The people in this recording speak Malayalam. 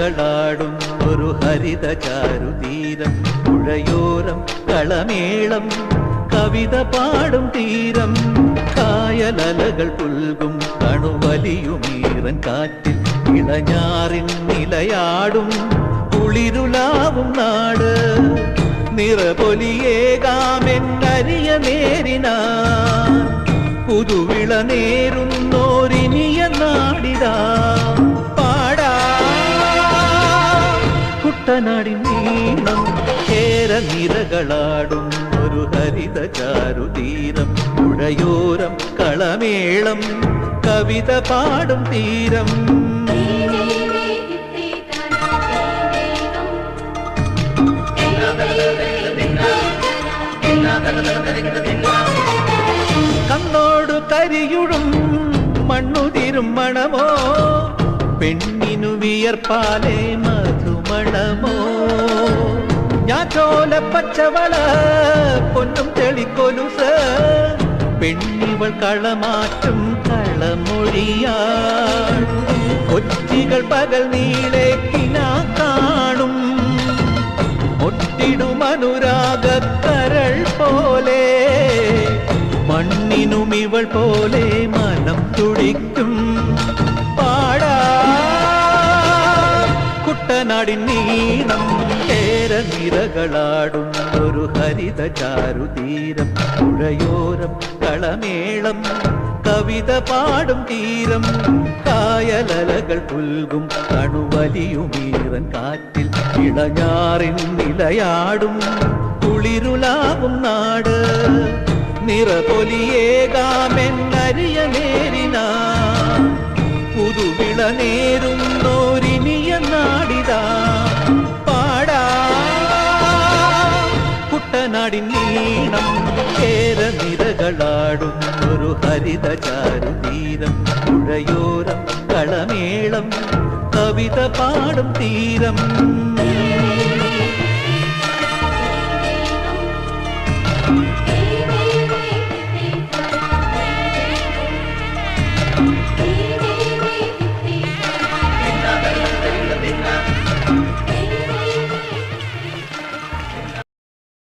നിരകളാടും ഒരു ഹരിത ചാരുതീരം, പുഴയോരം കളമേളം കവിത പാടും തീരം, കായലലകൾ പുൽകും കണുവലിയുമീറൻ കാറ്റിൽ ഇളഞ്ഞാറിൻ നിലയാടും കുളിരുലാവും നാട്, നിറപൊലിയേകാമെന്നരിയ നേരിനാ പുതുവിള നേരുന്നോരിനിയ നാടിതാ പാടാ. കുട്ടനാടിൻ നീളം കേര നിരകളാടും ഒരു ഹരിത ചാരുതീരം, പുഴയോരം കളമേളം കവിത പാടും തീരം. കണ്ണോടു കരിയുഴും മണ്ണുതിരും മണമോ, പെണ്ണിനു വിയർപ്പാലേ മധുമണമോ, ഞാറ്റോല പച്ചവള പൊന്നും തെളിക്കൊലുസ്, പെണ്ണിവൾ കളമാറ്റും കളമൊഴിയാ, കൊച്ചികൾ പകൽ നീളെ കിനാ കാണും, ഒട്ടിടും അനുരാഗ കരൾ പോലെ, മണ്ണിനും ഇവൾ പോലെ മനം തുടിക്കും പാടാ. കുട്ടനാടിൻ നീളം കേര നിരകളാടും ഒരു ഹരിത ചാരുതീരം, പുഴയോരം കളമേളം കവിത പാടും തീരം, കായലലകൾ പുൽകും കണുവലിയുമീറൻ കാറ്റിൽ ഇളഞ്ഞാറിൻ നിലയാടും കുളിരുലാവും നാട്, നിറപൊലിയേകാമെന്നരിയ നേരിനാ പുതുവിള നേരുന്നോരിനിയ നാടിതാ പാടാ. കുട്ടനാടിൻ നീളം കേര നിരകളാടും ഒരു ഹരിത ചാരുതീരം, പുഴയോരം കളമേളം കവിത പാടും തീരം.